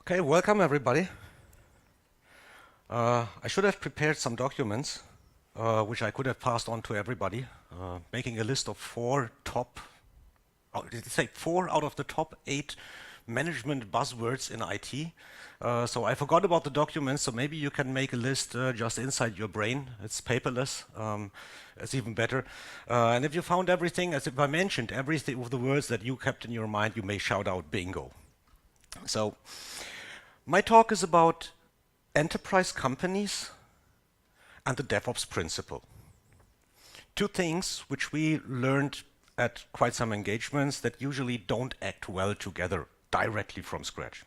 Okay, welcome everybody. I should have prepared some documents, which I could have passed on to everybody, making a list of did it say 4 out of the top 8 management buzzwords in IT. So I forgot about the documents, so maybe you can make a list just inside your brain. It's paperless. It's even better. And if you found everything, as if I mentioned everything of the words that you kept in your mind, you may shout out bingo. So my talk is about enterprise companies and the DevOps Principle. Two things which we learned at quite some engagements that usually don't act well together directly from scratch.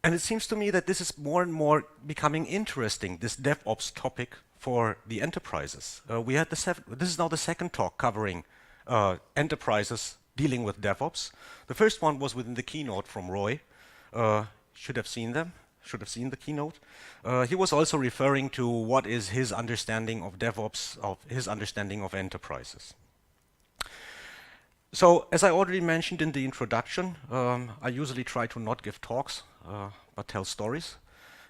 And it seems to me that this is more and more becoming interesting, this DevOps topic for the enterprises. This is now the second talk covering enterprises dealing with DevOps. The first one was within the keynote from Roy. Should have seen the keynote. He was also referring to what is his understanding of DevOps, of his understanding of enterprises. So, as I already mentioned in the introduction, I usually try to not give talks, but tell stories.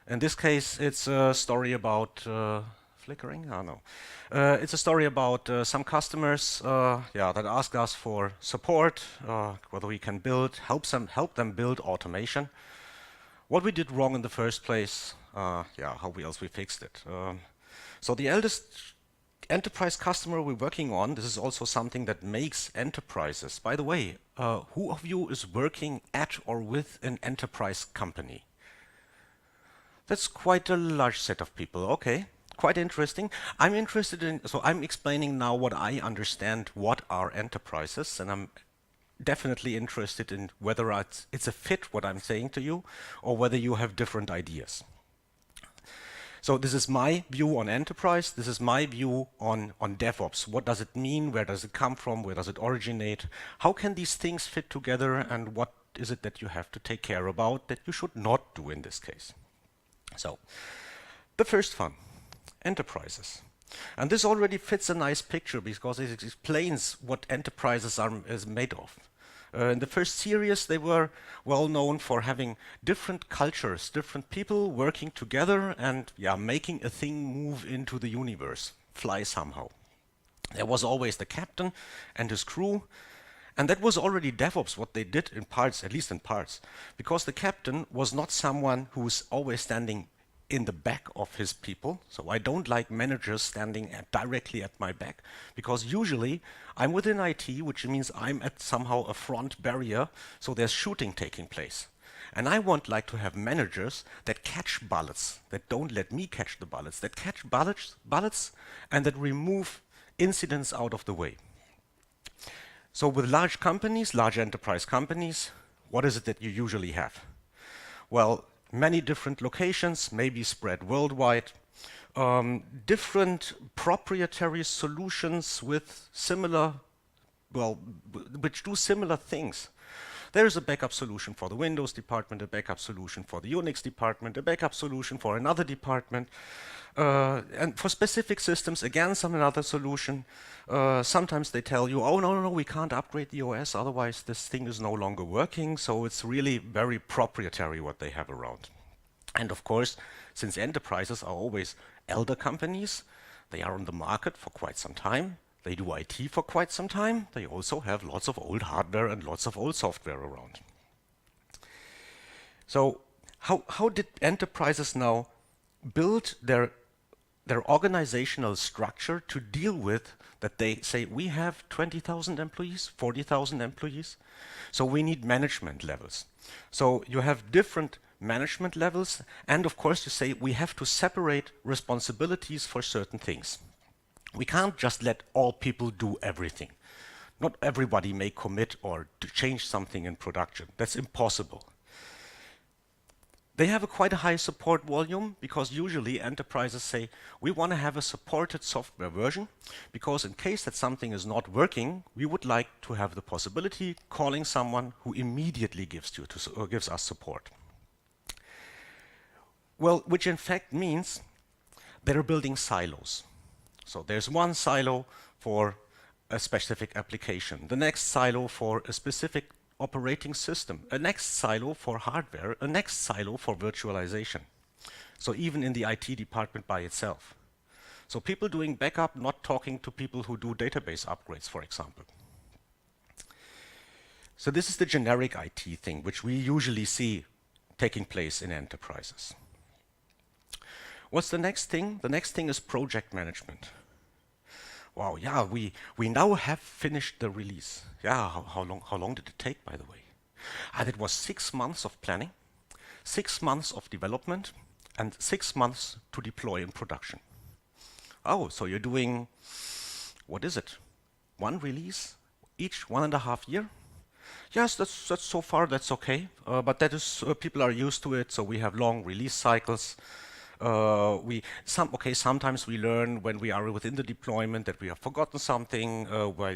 In this case, it's a story about flickering? Oh, no. It's a story about some customers that ask us for support, whether we can help them build automation. What we did wrong in the first place, how else we fixed it. So the eldest enterprise customer we're working on, this is also something that makes enterprises. By the way, who of you is working at or with an enterprise company? That's quite a large set of people. Okay, quite interesting. I'm explaining now what I understand what are enterprises, and I'm definitely interested in whether it's a fit what I'm saying to you, or whether you have different ideas. So this is my view on enterprise. This is my view on DevOps. What does it mean? Where does it come from? Where does it originate? How can these things fit together? And what is it that you have to take care about that you should not do in this case? So the first one, enterprises. And this already fits a nice picture because it explains what enterprises is made of. In the first series, they were well known for having different cultures, different people working together and making a thing move into the universe, fly somehow. There was always the captain and his crew, and that was already DevOps, what they did in parts, at least in parts, because the captain was not someone who was always standing in the back of his people. So I don't like managers standing directly at my back, because usually I'm within IT, which means I'm at somehow a front barrier, so there's shooting taking place. And I want to have managers that catch bullets, that don't let me catch the bullets, that catch bullets and that remove incidents out of the way. So with large companies, large enterprise companies, what is it that you usually have? Well, many different locations, maybe spread worldwide, different proprietary solutions with which do similar things. There is a backup solution for the Windows department, a backup solution for the Unix department, a backup solution for another department, and for specific systems, again, another solution. Sometimes they tell you, oh, no, we can't upgrade the OS, otherwise this thing is no longer working. So it's really very proprietary what they have around. And of course, since enterprises are always elder companies, they are on the market for quite some time. They do IT for quite some time. They also have lots of old hardware and lots of old software around. So how did enterprises now build their organizational structure to deal with that? They say we have 20,000 employees, 40,000 employees, so we need management levels. So you have different management levels, and of course you say we have to separate responsibilities for certain things. We can't just let all people do everything. Not everybody may commit or to change something in production. That's impossible. They have quite a high support volume because usually enterprises say, we want to have a supported software version because in case that something is not working, we would like to have the possibility calling someone who immediately gives us support. Well, which in fact means they're building silos. So there's one silo for a specific application, the next silo for a specific operating system, a next silo for hardware, a next silo for virtualization. So even in the IT department by itself. So people doing backup not talking to people who do database upgrades, for example. So this is the generic IT thing, which we usually see taking place in enterprises. What's the next thing? The next thing is project management. Wow, yeah, we now have finished the release. Yeah, how long did it take, by the way? It was 6 months of planning, 6 months of development, and 6 months to deploy in production. Oh, so you're doing, what is it? One release each 1.5 years? Yes, that's so far that's okay, but that is people are used to it. So we have long release cycles. Sometimes we learn when we are within the deployment that we have forgotten something,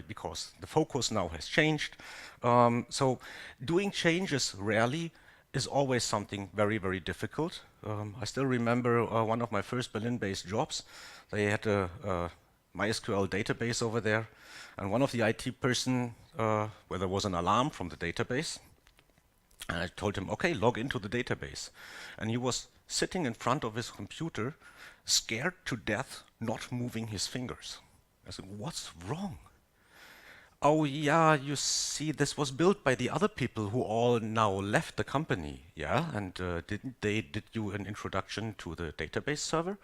because the focus now has changed. So doing changes rarely is always something very, very difficult. I still remember one of my first Berlin-based jobs. They had a MySQL database over there, and one of the IT person, where there was an alarm from the database, and I told him, okay, log into the database. And he was sitting in front of his computer, scared to death, not moving his fingers. I said, what's wrong? Oh yeah, you see, this was built by the other people who all now left the company. Yeah, and did you an introduction to the database server?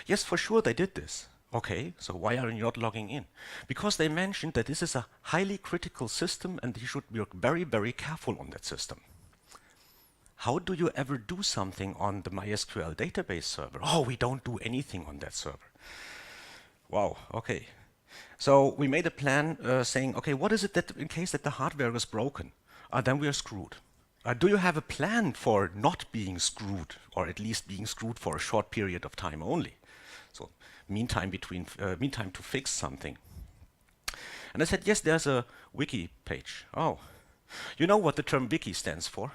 Yes, for sure they did this. Okay, so why are you not logging in? Because they mentioned that this is a highly critical system and you should work very, very careful on that system. How do you ever do something on the MySQL database server? Oh, we don't do anything on that server. Wow, okay. So we made a plan saying, okay, what is it that in case that the hardware is broken? Then we are screwed. Do you have a plan for not being screwed, or at least being screwed for a short period of time only? So meantime to fix something. And I said, yes, there's a wiki page. Oh, you know what the term wiki stands for?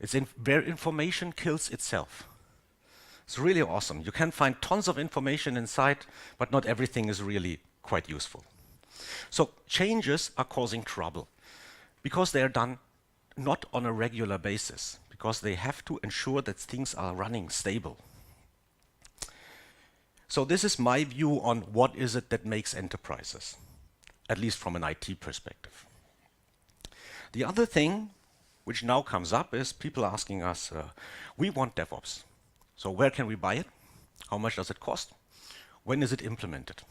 It's where information kills itself. It's really awesome. You can find tons of information inside, but not everything is really quite useful. So changes are causing trouble because they are done not on a regular basis, because they have to ensure that things are running stable. So this is my view on what is it that makes enterprises, at least from an IT perspective. The other thing which now comes up is people asking us, we want DevOps. So where can we buy it? How much does it cost? When is it implemented?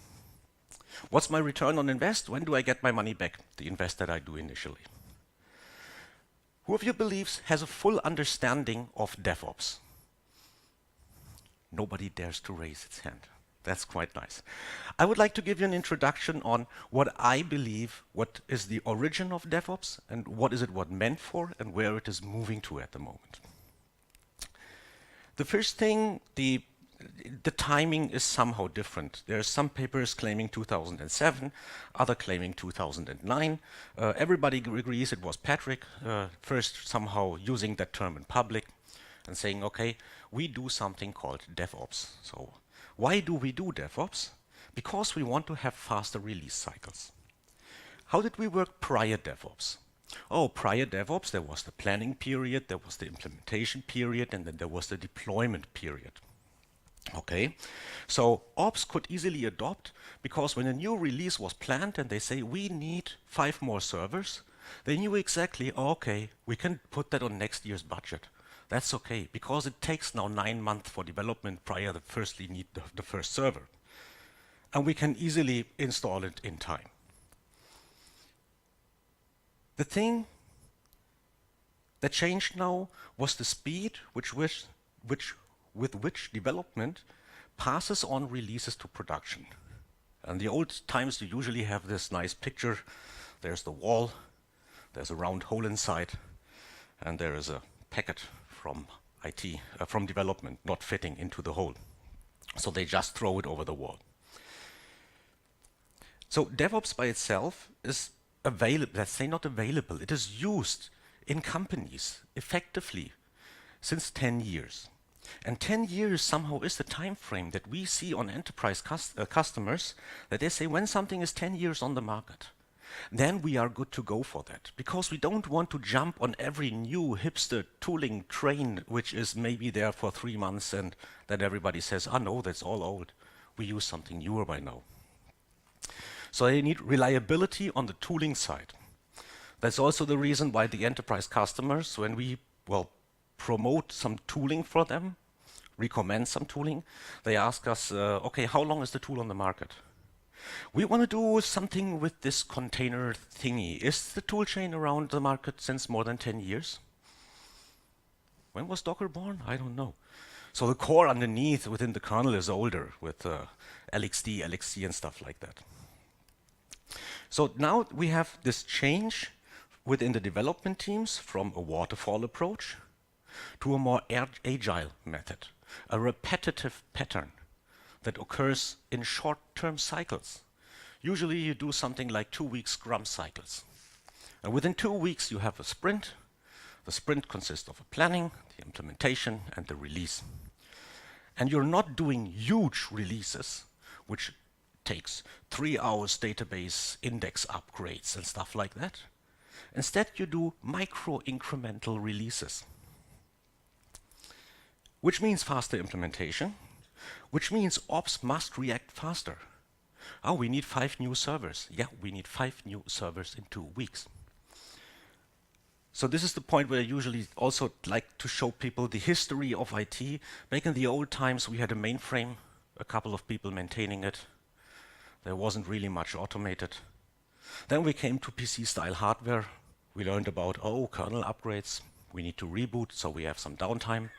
What's my return on invest? When do I get my money back, the invest that I do initially? Who of you believes has a full understanding of DevOps? Nobody dares to raise its hand. That's quite nice. I would like to give you an introduction on what I believe, what is the origin of DevOps, and what is it meant for, and where it is moving to at the moment. The first thing, the timing is somehow different. There are some papers claiming 2007, other claiming 2009. Everybody agrees it was Patrick, first somehow using that term in public and saying, okay, we do something called DevOps. So why do we do DevOps? Because we want to have faster release cycles. How did we work prior DevOps? Oh, prior DevOps, there was the planning period, there was the implementation period, and then there was the deployment period. Okay, so ops could easily adopt, because when a new release was planned and they say we need 5 more servers, they knew exactly, okay, we can put that on next year's budget. That's okay, because it takes now 9 months for development prior to firstly need the first server. And we can easily install it in time. The thing that changed now was the speed with which development passes on releases to production. In the old times, you usually have this nice picture. There's the wall, there's a round hole inside, and there is a packet from from development not fitting into the hole. So they just throw it over the wall. So DevOps by itself is available, let's say not available, it is used in companies effectively since 10 years. And 10 years somehow is the time frame that we see on enterprise customers, that they say when something is 10 years on the market, then we are good to go for that. Because we don't want to jump on every new hipster tooling train, which is maybe there for 3 months and then everybody says, oh no, that's all old. We use something newer by now. So they need reliability on the tooling side. That's also the reason why the enterprise customers, when we, promote some tooling for them, recommend some tooling, they ask us, okay, how long is the tool on the market? We want to do something with this container thingy. Is the tool chain around the market since more than 10 years? When was Docker born? I don't know. So the core underneath within the kernel is older with LXD, LXC and stuff like that. So now we have this change within the development teams from a waterfall approach to a more agile method, a repetitive pattern that occurs in short-term cycles. Usually you do something like 2-week Scrum cycles. And within 2 weeks you have a sprint. The sprint consists of a planning, the implementation, and the release. And you're not doing huge releases, which takes 3 hours database index upgrades and stuff like that. Instead, you do micro-incremental releases, which means faster implementation, which means ops must react faster. Oh, we need 5 new servers. Yeah, we need 5 new servers in 2 weeks. So this is the point where I usually also like to show people the history of IT. Back in the old times, we had a mainframe, a couple of people maintaining it. There wasn't really much automated. Then we came to PC-style hardware. We learned about, kernel upgrades. We need to reboot, so we have some downtime.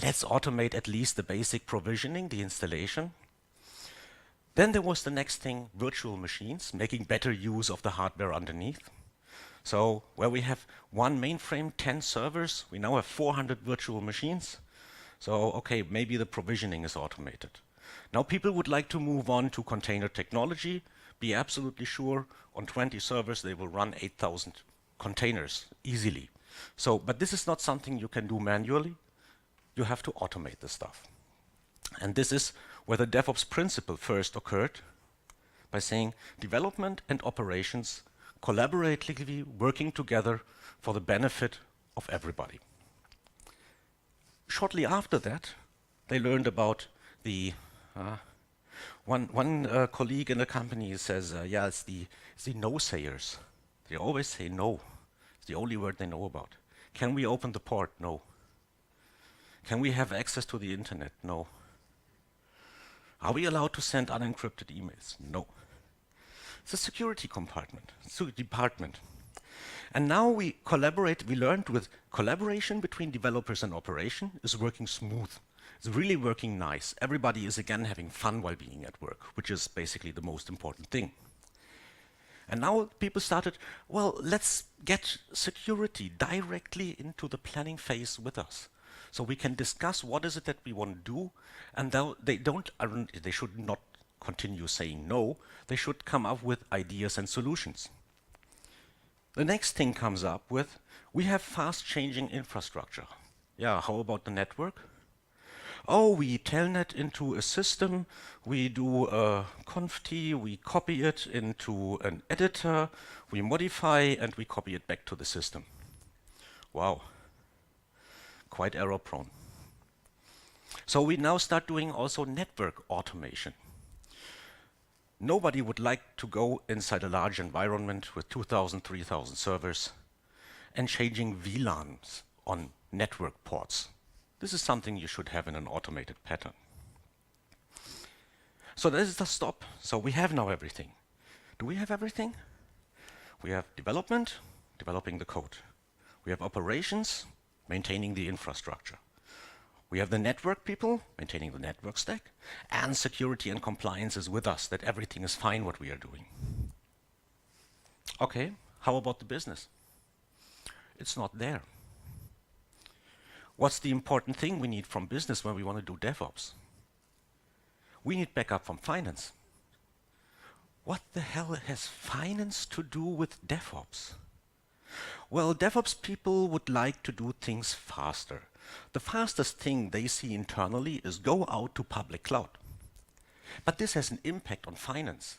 Let's automate at least the basic provisioning, the installation. Then there was the next thing, virtual machines, making better use of the hardware underneath. So where we have one mainframe, 10 servers, we now have 400 virtual machines. So, okay, maybe the provisioning is automated. Now people would like to move on to container technology, be absolutely sure on 20 servers they will run 8,000 containers easily. So, but this is not something you can do manually. You have to automate the stuff. And this is where the DevOps principle first occurred, by saying development and operations collaboratively working together for the benefit of everybody. Shortly after that, they learned about the one colleague in the company says, it's the no-sayers. They always say no. It's the only word they know about. Can we open the port? No. Can we have access to the internet? No. Are we allowed to send unencrypted emails? No. It's a security department. And now we collaborate, we learned with collaboration between developers and operation is working smooth. It's really working nice. Everybody is again having fun while being at work, which is basically the most important thing. And now people started, let's get security directly into the planning phase with us. So we can discuss what is it that we want to do, and they should not continue saying no, they should come up with ideas and solutions. The next thing comes up with, we have fast changing infrastructure. Yeah, how about the network? We telnet into a system, we do a conft, we copy it into an editor, we modify and we copy it back to the system. Wow, quite error prone. So we now start doing also network automation. Nobody would like to go inside a large environment with 2,000, 3,000 servers and changing VLANs on network ports. This is something you should have in an automated pattern. So this is the stop. So we have now everything. Do we have everything? We have development, developing the code. We have operations, maintaining the infrastructure. We have the network people, maintaining the network stack, and security and compliance is with us, that everything is fine what we are doing. Okay, how about the business? It's not there. What's the important thing we need from business when we want to do DevOps? We need backup from finance. What the hell has finance to do with DevOps? Well, DevOps people would like to do things faster. The fastest thing they see internally is go out to public cloud. But this has an impact on finance.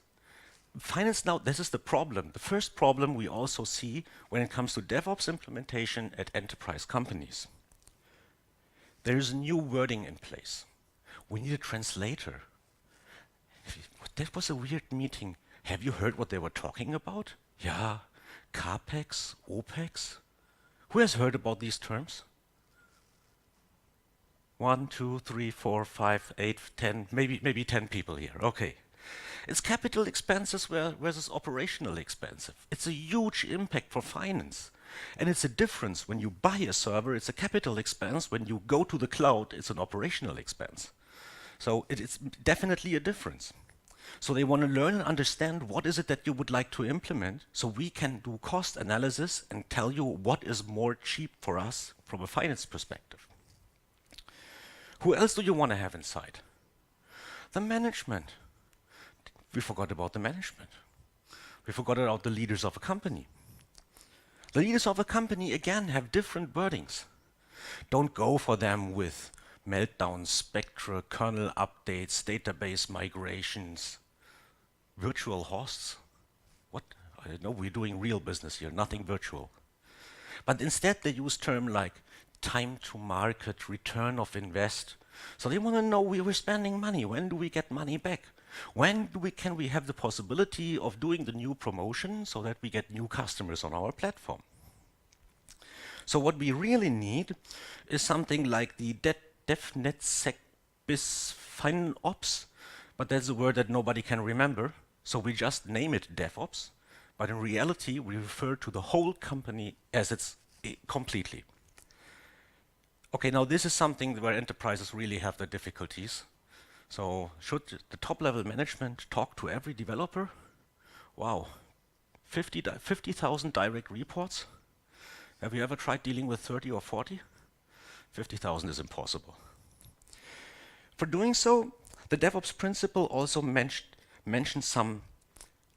finance now, this is the problem. The first problem we also see when it comes to DevOps implementation at enterprise companies. There is new wording in place. We need a translator. That was a weird meeting. Have you heard what they were talking about? Yeah, CAPEX, OPEX. Who has heard about these terms? 1, 2, 3, 4, 5, 8, 10, maybe 10 people here. Okay. It's capital expenses versus operational expenses. It's a huge impact for finance. And it's a difference when you buy a server, it's a capital expense. When you go to the cloud, it's an operational expense. So it's definitely a difference. So they want to learn and understand what is it that you would like to implement, so we can do cost analysis and tell you what is more cheap for us from a finance perspective. Who else do you want to have inside? The management. We forgot about the management. We forgot about the leaders of a company. The leaders of a company, again, have different wordings. Don't go for them with meltdowns, spectra, kernel updates, database migrations, virtual hosts. What? I know we're doing real business here, nothing virtual. But instead they use terms like time to market, return of invest. So they want to know we were spending money. When do we get money back? When can we have the possibility of doing the new promotion so that we get new customers on our platform? So what we really need is something like the DevNetSec bis FinOps, but that's a word that nobody can remember. So we just name it DevOps, but in reality we refer to the whole company as it's completely. Okay, now this is something where enterprises really have their difficulties. So should the top-level management talk to every developer? Wow, 50,000 direct reports? Have you ever tried dealing with 30 or 40? 50,000 is impossible. For doing so, the DevOps principle also mentions some,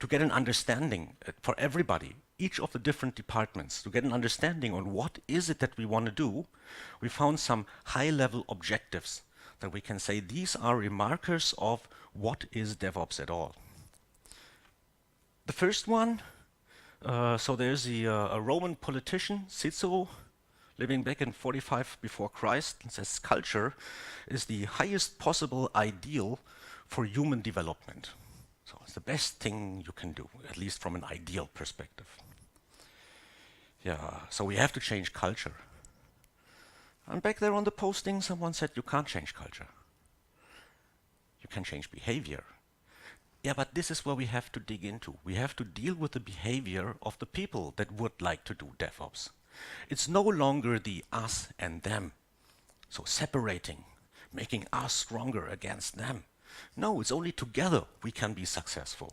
to get an understanding for everybody, each of the different departments, to get an understanding on what is it that we want to do. We found some high-level objectives that we can say these are remarkers of what is DevOps at all. The first one, so there's a Roman politician, Cicero, living back in 45 before Christ, and says culture is the highest possible ideal for human development. So it's the best thing you can do, at least from an ideal perspective. Yeah, so we have to change culture. And back there on the posting, someone said you can't change culture. You can change behavior. Yeah, but this is where we have to dig into. We have to deal with the behavior of the people that would like to do DevOps. It's no longer the us and them. So separating, making us stronger against them. No, it's only together we can be successful.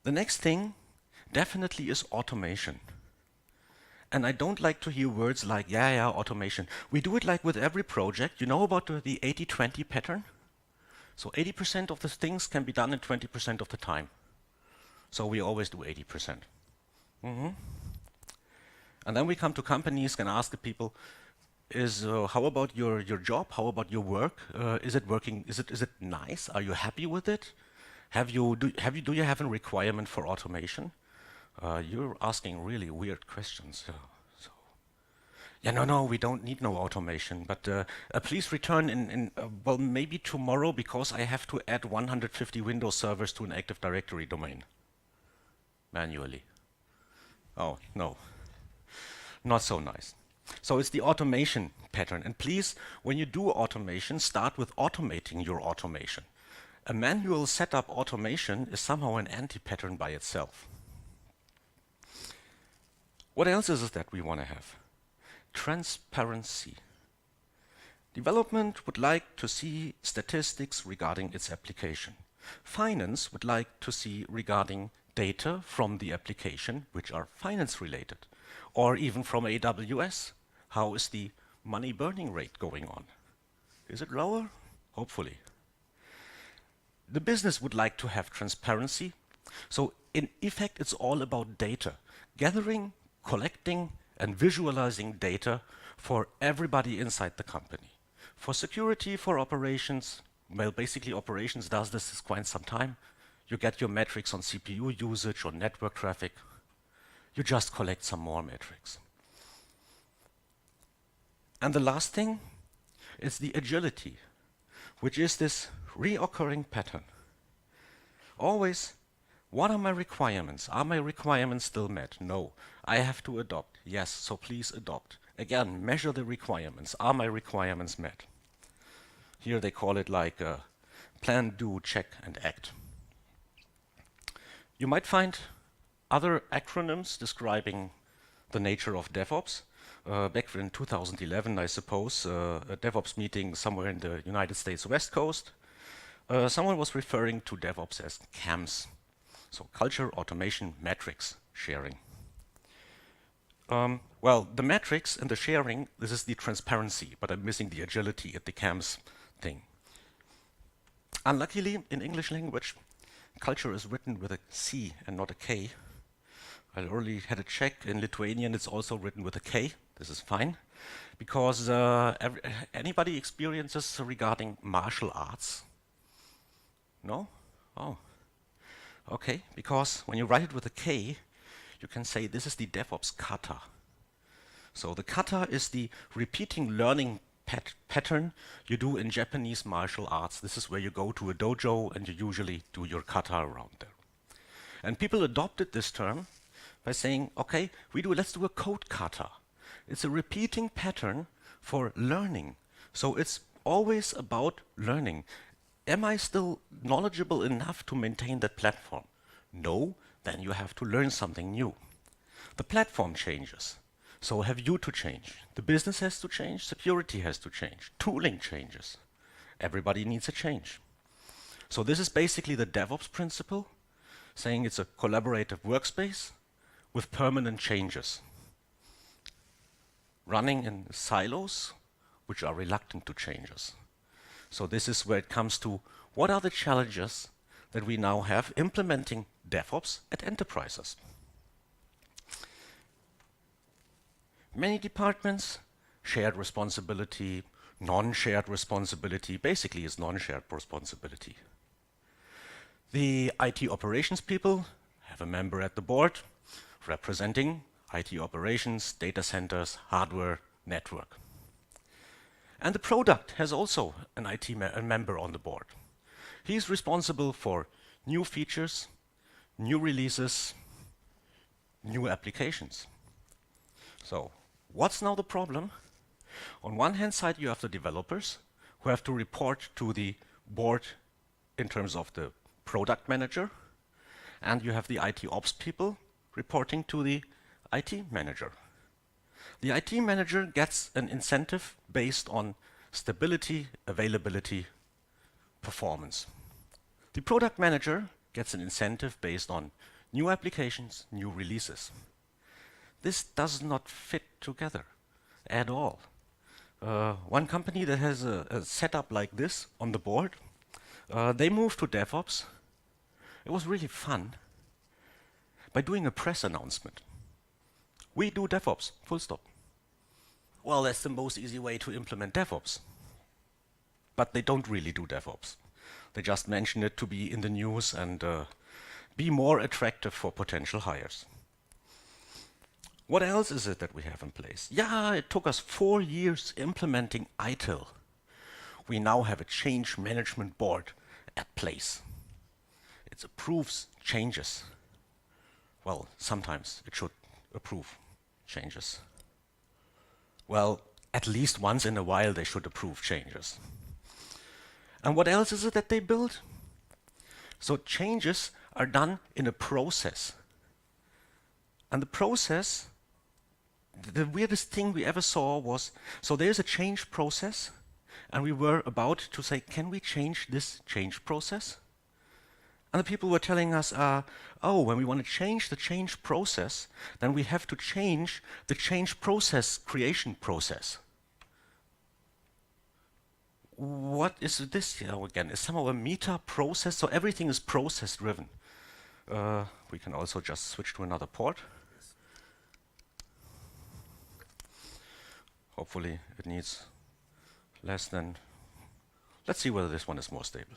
The next thing definitely is automation. And I don't like to hear words like, yeah, automation. We do it like with every project. You know about the 80-20 pattern? So 80% of the things can be done in 20% of the time. So we always do 80%. And then we come to companies and ask the people, how about your job? How about your work? Is it working? Is it nice? Are you happy with it? Do you have a requirement for automation? You're asking really weird questions. No, we don't need no automation, but please return well, maybe tomorrow, because I have to add 150 Windows servers to an Active Directory domain manually. Oh, no. Not so nice. So it's the automation pattern. And please, when you do automation, start with automating your automation. A manual setup automation is somehow an anti-pattern by itself. What else is it that we want to have? Transparency. Development would like to see statistics regarding its application. Finance would like to see regarding data from the application which are finance related, or even from AWS. How is the money burning rate going on? Is it lower? Hopefully. The business would like to have transparency. So in effect, it's all about data. Gathering, collecting, and visualizing data for everybody inside the company. For security, for operations, well, basically operations does this quite some time. You get your metrics on CPU usage or network traffic. You just collect some more metrics. And the last thing is the agility, which is this reoccurring pattern. Always, what are my requirements? Are my requirements still met? No. I have to adopt. Yes, so please adopt. Again, measure the requirements. Are my requirements met? Here they call it like plan, do, check, and act. You might find other acronyms describing the nature of DevOps. Back in 2011, I suppose, a DevOps meeting somewhere in the United States West Coast, someone was referring to DevOps as CAMS. So culture, automation, metrics, sharing. Well, the metrics and the sharing, this is the transparency, but I'm missing the agility at the CAMS thing. Unluckily, in English language, culture is written with a C and not a K. I already had a check. In Lithuanian, it's also written with a K. This is fine. Because anybody experiences regarding martial arts? No? Oh. Okay, because when you write it with a K, you can say this is the DevOps kata. So the kata is the repeating learning pattern you do in Japanese martial arts. This is where you go to a dojo and you usually do your kata around there. And people adopted this term by saying, okay, let's do a code kata. It's a repeating pattern for learning. So it's always about learning. Am I still knowledgeable enough to maintain that platform? No, then you have to learn something new. The platform changes. So have you to change. The business has to change, security has to change, tooling changes. Everybody needs a change. So this is basically the DevOps principle, saying it's a collaborative workspace with permanent changes. Running in silos, which are reluctant to changes. So this is where it comes to what are the challenges that we now have implementing DevOps at enterprises. Many departments, shared responsibility, non-shared responsibility, basically is non-shared responsibility. The IT operations people have a member at the board representing IT operations, data centers, hardware, network. And the product has also an IT member on the board. He's responsible for new features, new releases, new applications. So, what's now the problem? On one hand side, you have the developers who have to report to the board in terms of the product manager, and you have the IT ops people reporting to the IT manager. The IT manager gets an incentive based on stability, availability, performance. The product manager gets an incentive based on new applications, new releases. This does not fit together at all. One company that has a setup like this on the board, they moved to DevOps. It was really fun by doing a press announcement. We do DevOps, full stop. Well, that's the most easy way to implement DevOps. But they don't really do DevOps. They just mention it to be in the news and be more attractive for potential hires. What else is it that we have in place? Yeah, it took us 4 years implementing Agile. We now have a change management board at place. It approves changes. Well, sometimes it should approve changes. Well, at least once in a while they should approve changes. And what else is it that they build? So changes are done in a process. And the process, the weirdest thing we ever saw was, so there's a change process, and we were about to say, can we change this change process? And the people were telling us, oh, when we want to change the change process, then we have to change the change process creation process. What is this? Again, is somehow a meta process? So everything is process driven. We can also just switch to another port. Hopefully it needs less than, let's see whether this one is more stable.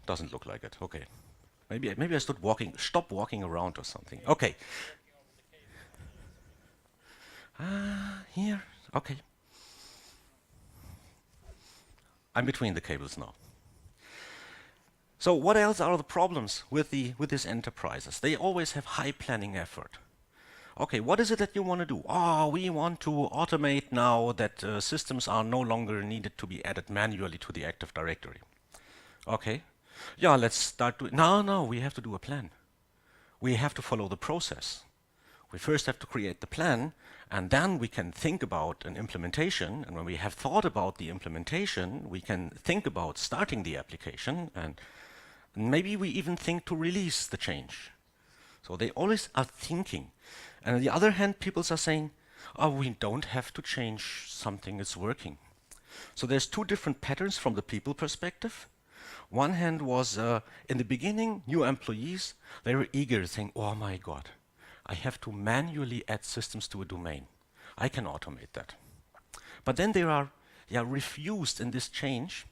Doesn't look like it. Okay. Maybe I stop walking around or something. Okay. Here. Okay. I'm between the cables now. So what else are the problems with these enterprises? They always have high planning effort. Okay, what is it that you want to do? Oh, we want to automate now that systems are no longer needed to be added manually to the Active Directory. Okay. Yeah, let's start doing. No, we have to do a plan. We have to follow the process. We first have to create the plan, and then we can think about an implementation. And when we have thought about the implementation, we can think about starting the application, and maybe we even think to release the change. So they always are thinking. And on the other hand, people are saying, oh, we don't have to change something, it's working. So there's two different patterns from the people perspective. One hand was, in the beginning, new employees, they were eager, saying, oh my God, I have to manually add systems to a domain. I can automate that. But then they are refused in this change,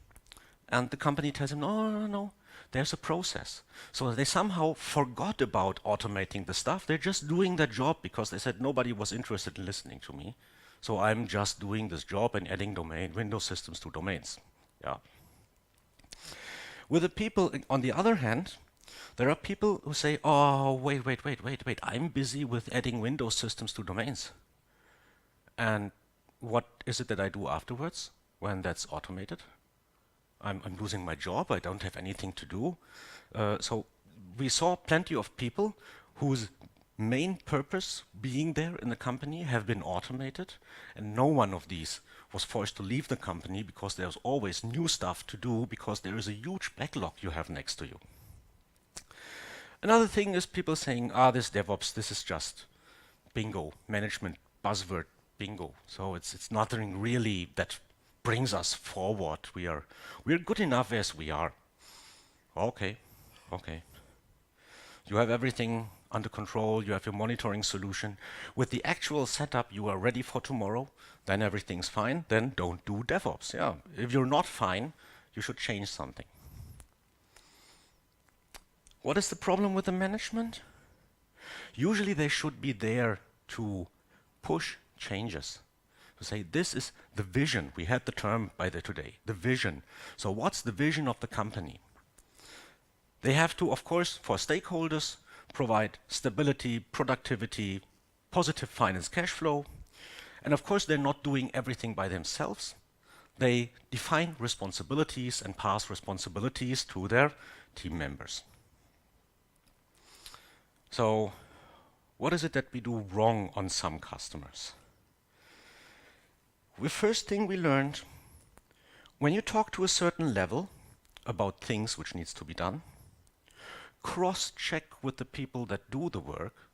and the company tells them, no, there's a process. So they somehow forgot about automating the stuff. They're just doing their job because they said nobody was interested in listening to me. So I'm just doing this job and adding Windows systems to domains. Yeah. With the people, on the other hand, there are people who say, oh, wait, I'm busy with adding Windows systems to domains. And what is it that I do afterwards when that's automated? I'm losing my job, I don't have anything to do. So we saw plenty of people whose main purpose being there in the company have been automated, and no one of these was forced to leave the company because there's always new stuff to do because there is a huge backlog you have next to you. Another thing is people saying, this DevOps, this is just bingo, management buzzword bingo. So it's nothing really that brings us forward. We're good enough as we are. Okay. You have everything under control, you have your monitoring solution. With the actual setup, you are ready for tomorrow, then everything's fine, then don't do DevOps. Yeah. If you're not fine, you should change something. What is the problem with the management? Usually they should be there to push changes. To say, this is the vision. We had the term by today, the vision. So what's the vision of the company? They have to, of course, for stakeholders, provide stability, productivity, positive finance cash flow. And of course, they're not doing everything by themselves. They define responsibilities and pass responsibilities to their team members. So what is it that we do wrong on some customers? The first thing we learned, when you talk to a certain level about things which needs to be done, cross-check with the people that do the work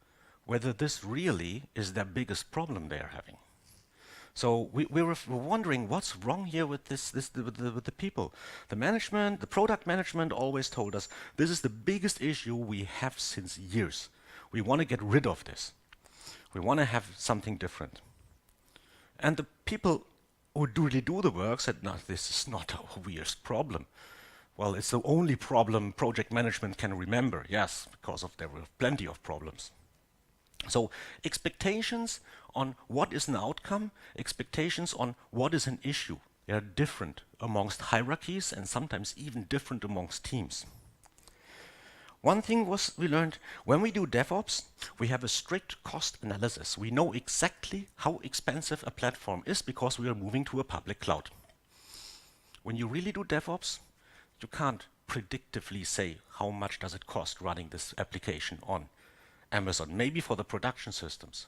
whether this really is their biggest problem they are having. So we were wondering what's wrong here with with the people. The management, the product management always told us this is the biggest issue we have since years. We want to get rid of this. We want to have something different. And the people who really do the work said, no, this is not a weird problem. Well, it's the only problem project management can remember. Yes, because there were plenty of problems. So expectations on what is an outcome, expectations on what is an issue, they are different amongst hierarchies and sometimes even different amongst teams. One thing was we learned, when we do DevOps, we have a strict cost analysis. We know exactly how expensive a platform is because we are moving to a public cloud. When you really do DevOps, you can't predictively say how much does it cost running this application on Amazon, maybe for the production systems.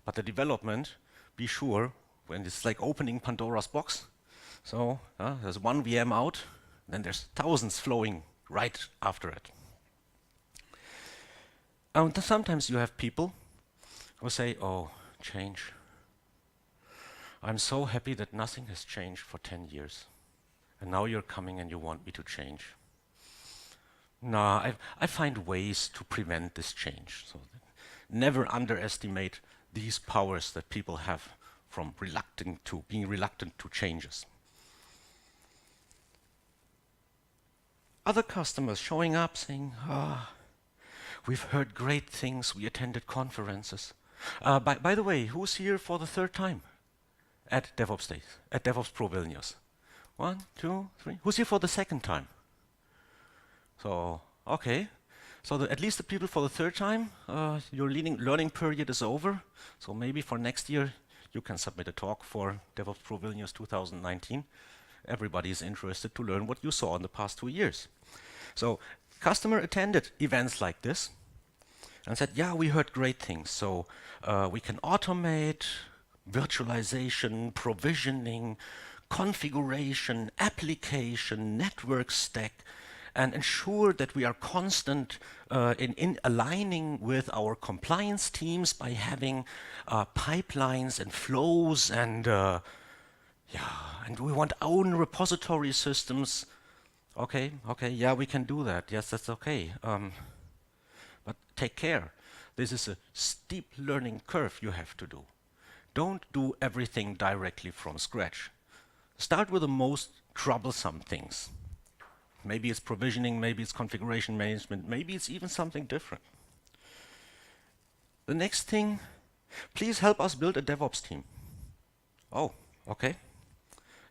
But the development, be sure, when it's like opening Pandora's box, so there's one VM out, then there's thousands flowing right after it. And sometimes you have people who say, oh, change. I'm so happy that nothing has changed for 10 years. And now you're coming and you want me to change. No, I find ways to prevent this change. So never underestimate these powers that people have from being reluctant to changes. Other customers showing up saying, we've heard great things, we attended conferences. By the way, who's here for the third time at DevOps Days, at DevOps Pro Vilnius? 1, 2, 3. Who's here for the second time? So, okay. So at least the people for the third time, your learning period is over. So maybe for next year, you can submit a talk for DevOps Pro Vilnius 2019. Everybody is interested to learn what you saw in the past 2 years. So customer attended events like this and said, yeah, we heard great things. So we can automate virtualization, provisioning, configuration, application, network stack, and ensure that we are constant in aligning with our compliance teams by having pipelines and flows and we want own repository systems. Okay, yeah, we can do that. Yes, that's okay. But take care. This is a steep learning curve you have to do. Don't do everything directly from scratch. Start with the most troublesome things. Maybe it's provisioning, maybe it's configuration management, maybe it's even something different. The next thing, please help us build a DevOps team. Oh, okay.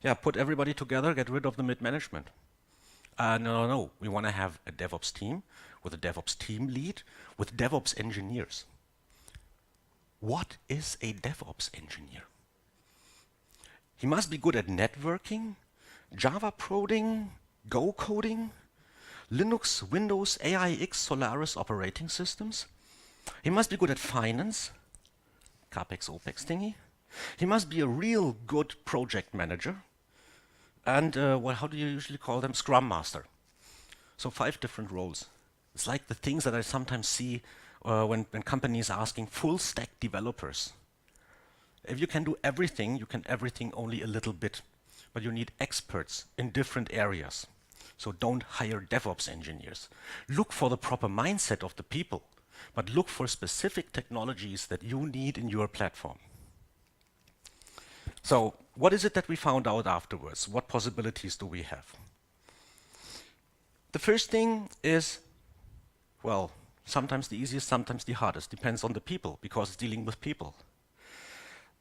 Yeah, put everybody together, get rid of the mid-management. No. We want to have a DevOps team with a DevOps team lead with DevOps engineers. What is a DevOps engineer? He must be good at networking, Java coding, Go coding, Linux, Windows, AIX, Solaris operating systems. He must be good at finance, CAPEX, OPEX thingy. He must be a real good project manager. And, how do you usually call them? Scrum Master. So 5 different roles. It's like the things that I sometimes see when companies are asking full stack developers. If you can do everything, you can everything only a little bit. But you need experts in different areas. So don't hire DevOps engineers. Look for the proper mindset of the people, but look for specific technologies that you need in your platform. So what is it that we found out afterwards? What possibilities do we have? The first thing is, well, sometimes the easiest, sometimes the hardest. Depends on the people, because it's dealing with people.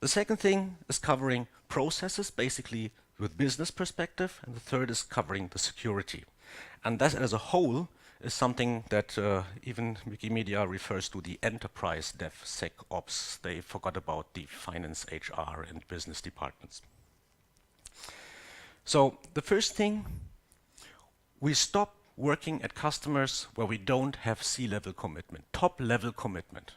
The second thing is covering processes, basically with business perspective, and the third is covering the security. And that as a whole is something that even Wikimedia refers to the enterprise DevSecOps. They forgot about the finance, HR, and business departments. So the first thing, we stop working at customers where we don't have C-level commitment, top-level commitment.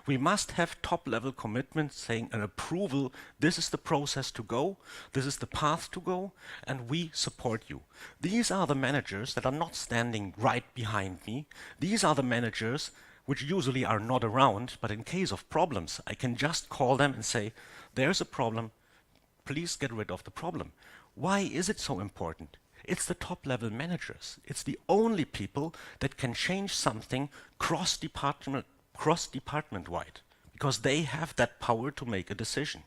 We must have top-level commitment saying an approval, this is the process to go, this is the path to go, and we support you. These are the managers that are not standing right behind me. These are the managers which usually are not around, but in case of problems, I can just call them and say, there's a problem, please get rid of the problem. Why is it so important? It's the top-level managers. It's the only people that can change something cross-department-wide, because they have that power to make a decision.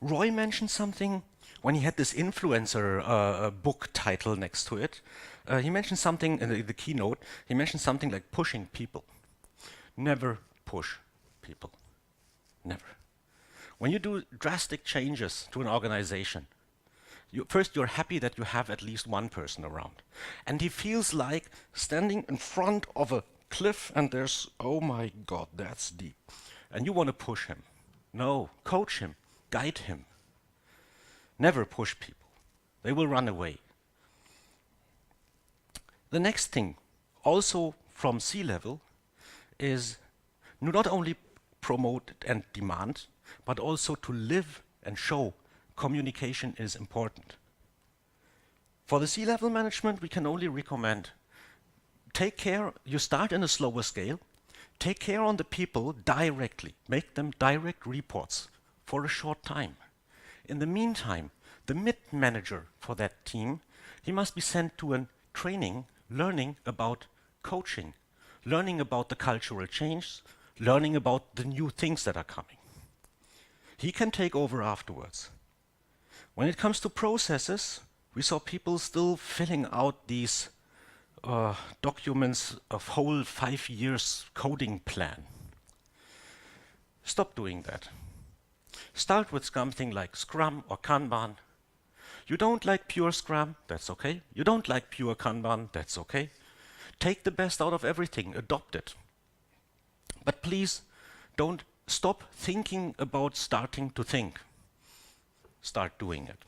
Roy mentioned something when he had this influencer book title next to it. He mentioned something in the keynote. He mentioned something like pushing people. Never push people. Never. When you do drastic changes to an organization, first you're happy that you have at least one person around. And he feels like standing in front of a cliff and there's, oh my God, that's deep. And you want to push him. No, coach him, guide him. Never push people. They will run away. The next thing, also from C-level, is not only promote and demand, but also to live and show communication is important. For the C-level management, we can only recommend take care, you start in a slower scale, take care on the people directly, make them direct reports for a short time. In the meantime, the mid-manager for that team, he must be sent to a training, learning about coaching, learning about the cultural change, learning about the new things that are coming. He can take over afterwards. When it comes to processes, We saw people still filling out these documents of whole 5 years coding plan. Stop doing that. Start with something like Scrum or Kanban. You don't like pure Scrum, that's okay. You don't like pure Kanban, that's okay. Take the best out of everything, adopt it. But please don't stop thinking about starting to think. Start doing it.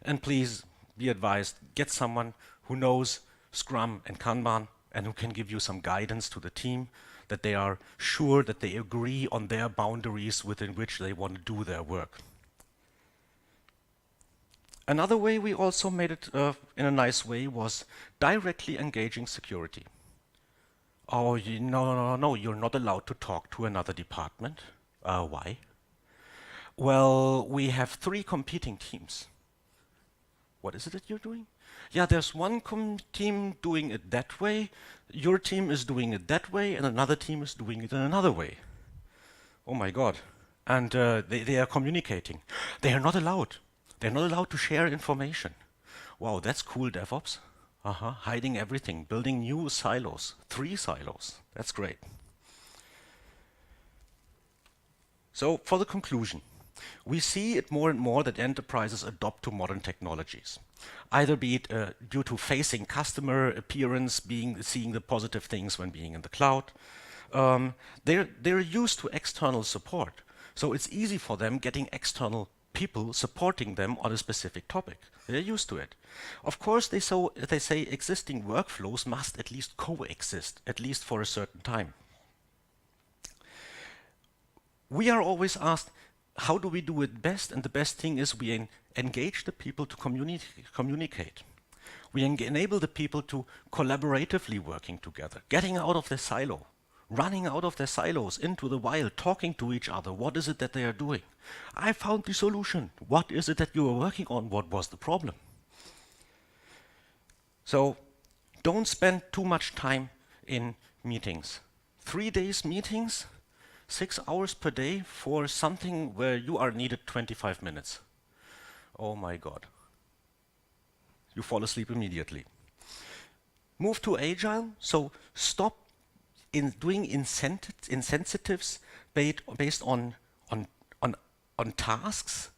And please be advised, get someone who knows Scrum and Kanban and who can give you some guidance to the team, that they are sure that they agree on their boundaries within which they want to do their work. Another way we also made it in a nice way was directly engaging security. Oh, no, you're not allowed to talk to another department. Why? Well, we have 3 competing teams. What is it that you're doing? Yeah, there's one team doing it that way, your team is doing it that way, and another team is doing it in another way. Oh my God. And they are communicating. They are not allowed. They're not allowed to share information. Wow, that's cool, DevOps. Hiding everything, building new silos, 3 silos. That's great. So for the conclusion, we see it more and more that enterprises adopt to modern technologies, either be it due to facing customer appearance, seeing the positive things when being in the cloud. They're used to external support, so it's easy for them getting external people supporting them on a specific topic. They're used to it. Of course, they say existing workflows must at least coexist, at least for a certain time. We are always asked, how do we do it best? And the best thing is we engage the people to communicate. We enable the people to collaboratively working together, getting out of their silo, running out of their silos into the wild, talking to each other. What is it that they are doing? I found the solution. What is it that you are working on? What was the problem? So don't spend too much time in meetings. 3 days meetings, 6 hours per day for something where you are needed 25 minutes. Oh my God. You fall asleep immediately. Move to Agile, so stop doing incentives based on tasks.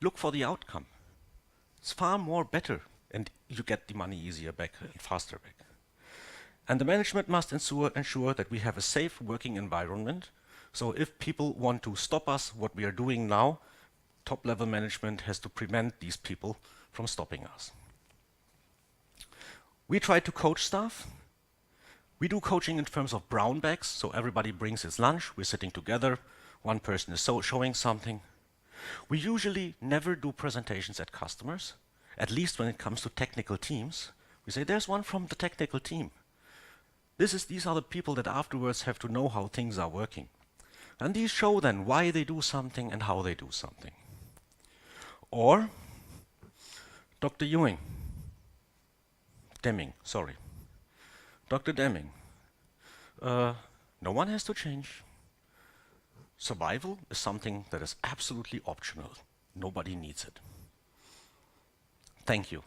Look for the outcome. It's far more better, and you get the money easier back and faster back. And the management must ensure that we have a safe working environment. So if people want to stop us, what we are doing now, top-level management has to prevent these people from stopping us. We try to coach staff. We do coaching in terms of brown bags, so everybody brings his lunch, we're sitting together, one person is showing something. We usually never do presentations at customers, at least when it comes to technical teams. We say, there's one from the technical team. These are the people that afterwards have to know how things are working. And these show then why they do something and how they do something. Or Dr. Dr. Deming. No one has to change. Survival is something that is absolutely optional. Nobody needs it. Thank you.